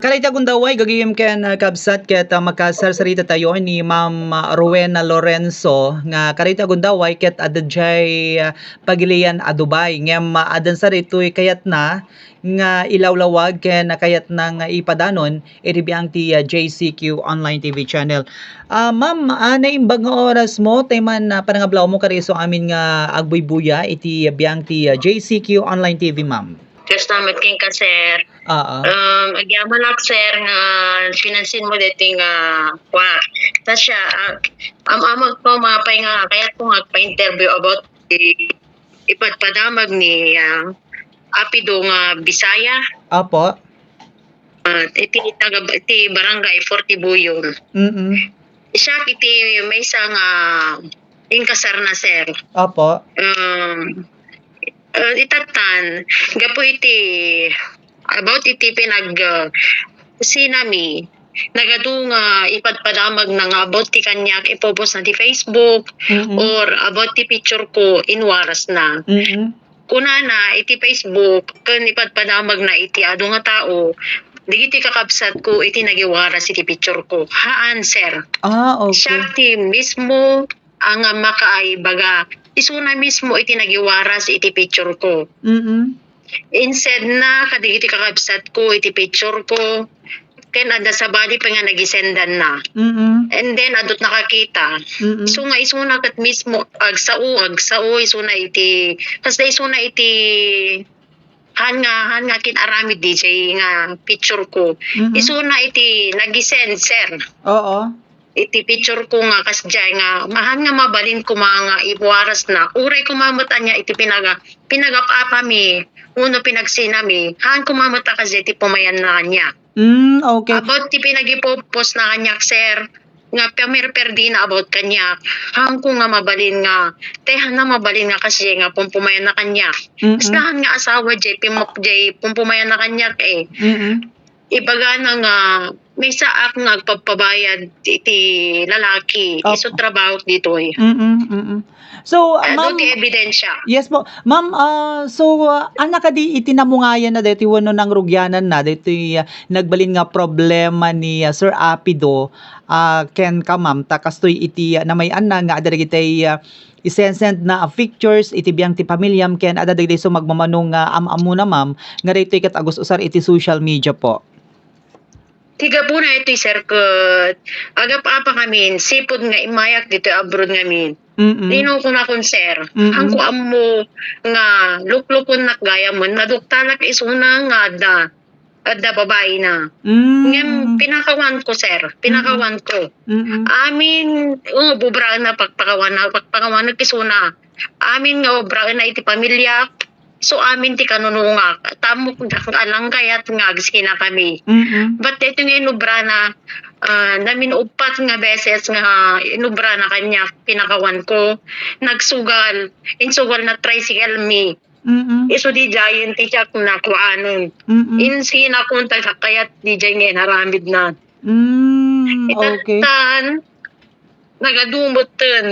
Karita gundaway gagayem ken kabsat ket makasarsarita tayo ni Ma'am Rowena Lorenzo nga karita gundaway ket adjay pagilian a Dubai ngem adan sa ritoy kayat na nga ilawlawag ken kayat nang ipadanon iti biang ti JCQ online TV channel. Ma'am, naimbag nga oras mo tay man panangablaw mo kariso amin nga agbuybuya iti biang ti JCQ online TV, ma'am. Salamat king ka, sir. Oo. Agyaman lang, sir, nga pinansin mo dito nga ta siya, amamag ko mapay nga, kaya ko nga pa-interview about ipadpadamag ni Apido nga Bisaya. Opo. Iti barangay Fortibuyon. Siya iti may isang inkasar na, sir. Opo. Itatan gapo iti about iti pinag sinami nagadu nga ipadpadamag na nga about ti kanyak ipopos na ti Facebook or about ti picture ko inwaras na. Kunana iti Facebook ken ipadpadamag na iti adu nga tao digiti kakabsat ko iti nagiwaras iti picture ko. Haan, sir. Okay. Siya ti mismo ang makaay baga isuna mismo iti nagiwaras iti picture ko. Instead na kadigiti kakabsat ko iti picture ko ken ada sa body pa nga nagisendan na. And then adot nakakita. So nga isuna kat mismo agsao isuna iti kasda isuna iti han nga kinaramid DJ nga picture ko. Isuna iti nagisend, sir. Oo. Iti picture ko nga kasjay nga mahan nga mabalin ko mga ibuwaras na uray kumamot anya iti pinagapapa mi uno pinagsinami han kumamot kasi iti pumayan na kanya. Okay. About ti pinagipopos na kanya, sir, nga perdi na about kanya han ko nga mabalin nga tehan na mabalin nga kasi nga pumpumayan na kanya. Islahan nga asawa jay pumpumayan na kanya ibaga na nga may saak nga agpapabayad iti lalaki iso trabaho dito So, ma'am, ma'am, ti ebidensya. yes po. Ma'am, anak kadi itinamungayan na dito wano ng rugyanan na dito nagbalin nga problema ni Sir Apido ken ka ma'am takastoy iti na may anna nga adara kitay isensend na pictures iti biyang ti pamilyam ken ada dagiti so magmamanong amamu na ma'am nga dito ket agos usar iti social media po. Tiga po na ito, sir, kat agap apa kami, sipod nga imayak dito abroad ngamin. Lino ko na kun, sir. Ang kuam mo nga luklukon na gaya mo, naduktalak isuna nga da babae na. Ngayon, pinakawan ko, sir. Pinakawan ko. Amin, bubraan na pagpakawan na kisuna. Amin nga bubraan na iti pamilya. So amin ti kanununga tamok alang kayat nga agsina kami. But ito nga inubra na namin upat nga beses nga inubra na kanya pinakawan ko nagsugal insugal na tricycle me. Iso di giant ti jak na kuanon. Insina kunta sa kayat di jay nga naramid na. Okay. Itatan nagadumot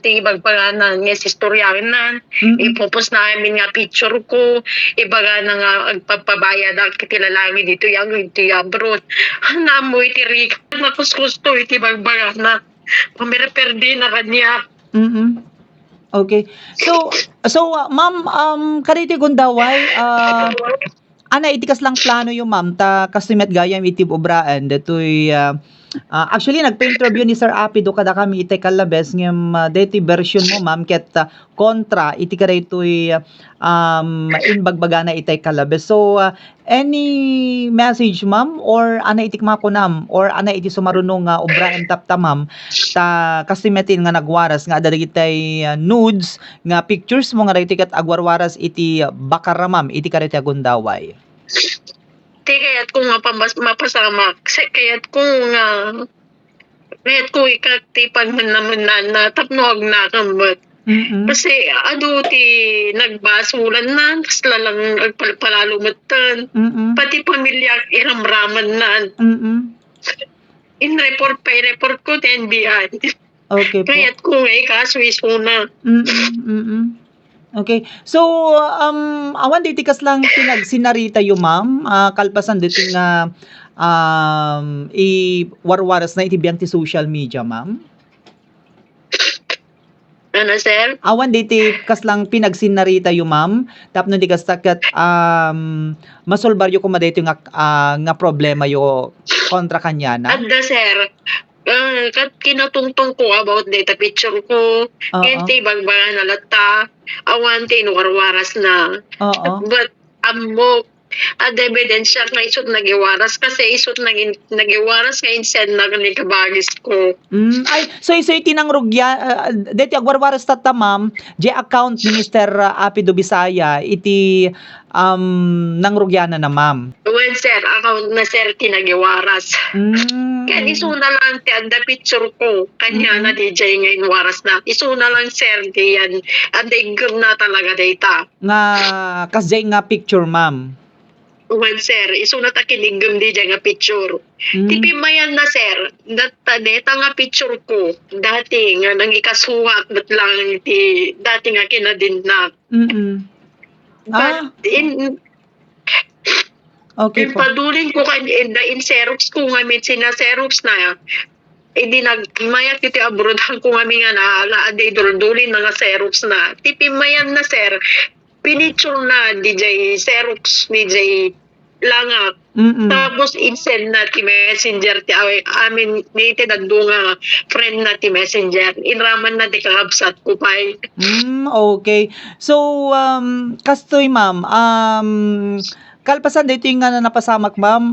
ti bagpaganan nga istoryahan na ipopos namin nga picture ko ibaga na nga agpapabayad kiti lalaki dito yang iti abroad namoy ti rik nakuskusto iti bagbagana pamiraperdi na kanya. Okay. So ma'am kariti gundaway ana itikas lang plano yung ma'am ta kasimet gayam iti obraan datoy actually nagpa-interview ni Sir Apido kada kami iti kalabes ngem deti version mo ma'am ket kontra iti karaytoy inbagbagana iti kalabes. So any message ma'am or ana iti makunam or ana iti sumarunong nga obraan tapta ma'am ta kasimetin nga nagwaras nga adda dagiti nudes nga pictures mo nga iti ket agwarwaras iti bakara ma'am iti kariti gundaway. Ti kayat ko nga mapasama kayat ko nga kayat ko ikatipan naman na tapnog na kambat. Kasi ado ti nagbasulan na lalang agpalpalumatan pati pamilya iramraman na in-report ko ti NBI. Okay po. Kayat ko nga ikaswis muna. Okay. So, awan di tikas lang pinagsinarita yu ma'am, kalpasan dito nga, warwaras na iti biyang ti social media ma'am? Ano, sir? Awan diti kas lang pinagsinarita yu ma'am, tapno di kas taket, masolbar yu kuma dito nga problema yu kontra kanyana? Adda, sir. Kat kinatungtong ko about data picture ko. Oo. Kenti bagbaga na lata. Awan warwaras na. Oo. But amok ad ebidensya nga isot nagiwaras kasi isot nagiwaras nga insen na ni kabagis ko. Ay, so tinangrugya, deti agwarwaras tata ma'am, je account ni Mr. Apido Bisaya, iti nangrugya na ma'am. Well, sir, account na sir tinagiwaras. Kaya isuna lang ti adda picture ko. Kanya na DJ ngayon waras na. Isuna lang sir diyan. Aday na talaga data. Nga, kasjay nga picture ma'am. Well, sir, isuna ta kinigam DJ nga picture. Tipi mayan na sir, data nga picture ko. Dati nga nang ikasuhat, dat lang ti, dati nga kinadinnak. But Okay po. Padulin ko in Xerox ko nga sina Xerox na hindi nagmayat iti abroad ko nga nga na laaday dulin nga Xerox na. Tipi mayan na sir, pinicture na DJ Xerox, DJ langak. Tapos insend na ti messenger ti amin niti nagdunga friend na ti messenger. Inraman na ti kakabsat ko pa'y. Okay. So, kastoy ma'am, kalpasan dito yung nga napasamak ma'am,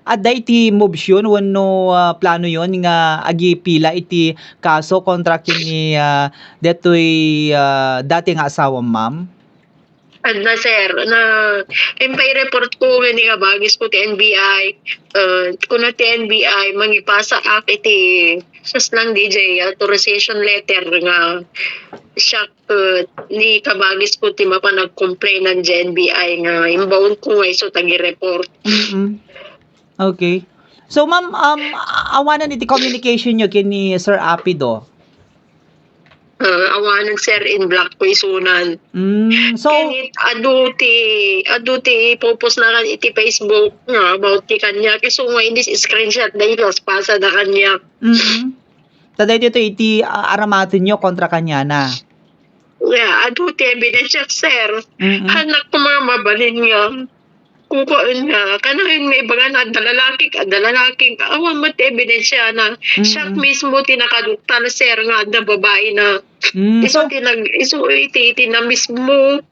adda iti moves yun, wano plano yun nga agi pila iti kaso kontra kini detoy dati nga asawa ma'am? Na sir, na impay report ko nga ni bagis ko ti NBI, kuno ti NBI mangipasa ak iti sas lang DJ authorization letter nga siya ni kabagis ko ti mapanag-complain ng NBI nga inbound ko nga iso tagi-report. Okay. So ma'am, awanan iti communication nyo kini Sir Apido? Awanan sir in black ko isunan. So Kanit aduti popos na kan iti Facebook nga about ti kanya kasi nga hindi screenshot dahil pasa na kanya. Taday dito iti aramatin nyo kontra kanya na. Yeah, aduti ebidensya sir. Hanak ko mga mabalin nga. Kukuan nga, kanahin may baga na dalalaki, awan mo ebidensya na siya mismo tinakaduktal sir nga na babae na iso iti na mismo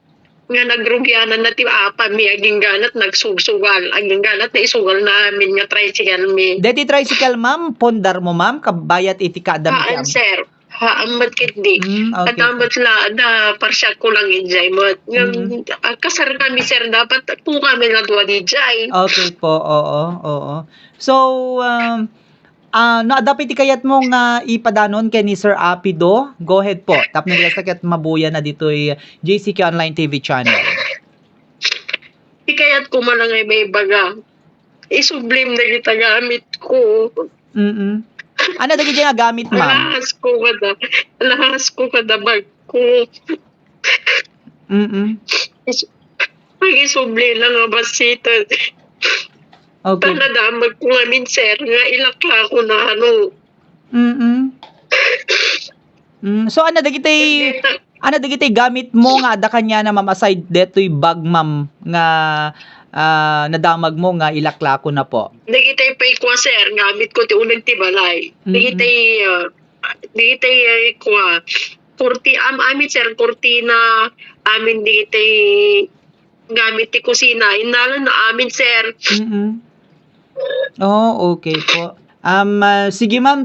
nga nagrugyanan na ti apa mi aging ganat nagsugsugal aging ganat na isugal namin nga tricycle mi. Deti tricycle ma'am, pondar mo ma'am, kabayat iti kadam haan sir. Ambat kit di. Okay. At ambat la na parsya ko lang enjoy mo. Kasar kami sir dapat po kami na duwa di jay. Okay po, oo. So, dapat ikayat mo nga ipadanon kay ni Sir Apido. Go ahead po. Tap na nila sakit mabuya na dito'y JCQ Online TV channel. Ikayat ko man lang ay may baga. Isublim na kita gamit ko. Ano dagi nga gamit ma'am? Lahas ko kada bag ko. Mag-isubli lang nga basita. Okay. Tanadamag ko nga sir nga ilakla ko na ano. So ano dagiti gamit mo nga ada kanya na ma'am aside detoy bag ma'am nga nadamag mo nga ilakla ko na po. Dagitay pay ko sir gamit ko ti unang ti balay. Dagitay ko amin sir kurtina amin dagitay gamit ti kusina inalan na amin sir. Oh, okay po. Sige ma'am,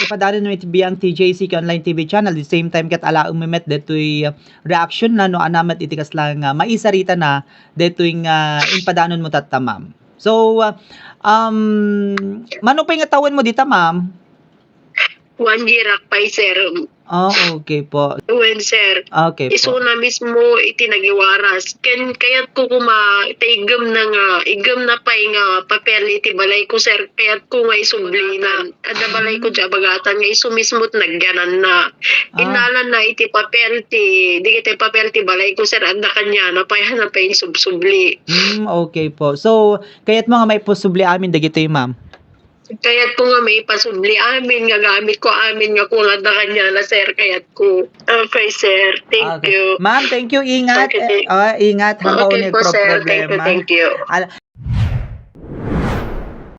ipadarin mo iti biyang TJCQ Online TV channel. At the same time, kat alaang mimet deto'y reaction na no anamat itikas lang maisarita na deto'y impadanon mo tata ma'am. So, manong pa yung tawin mo dita ma'am? 1 year pa sir. Okay po. Uwen, sir. Okay po. Isuna mismo iti nagiwaras. Kaya't ko igam na nga, igam na pa'y nga papel iti balay ko, sir. Kaya't ko nga isublinan. Ada balay ko dya bagatan nga isu mismo't nagyanan na. Inalan na iti papel ti, di iti papel ti balay ko, sir. Ada kanya na pa'y hanapay subsubli. Okay po. So, kaya't mga may posubli amin dagitoy ma'am. Kaya't ko nga may pasubli amin, nga gamit ko amin nga kung ada kanya na, sir. Kaya't ko. Okay, sir. Thank you. Ma'am, thank you. Ingat. Okay. Ingat hanggang Okay po, sir. problema. Thank you.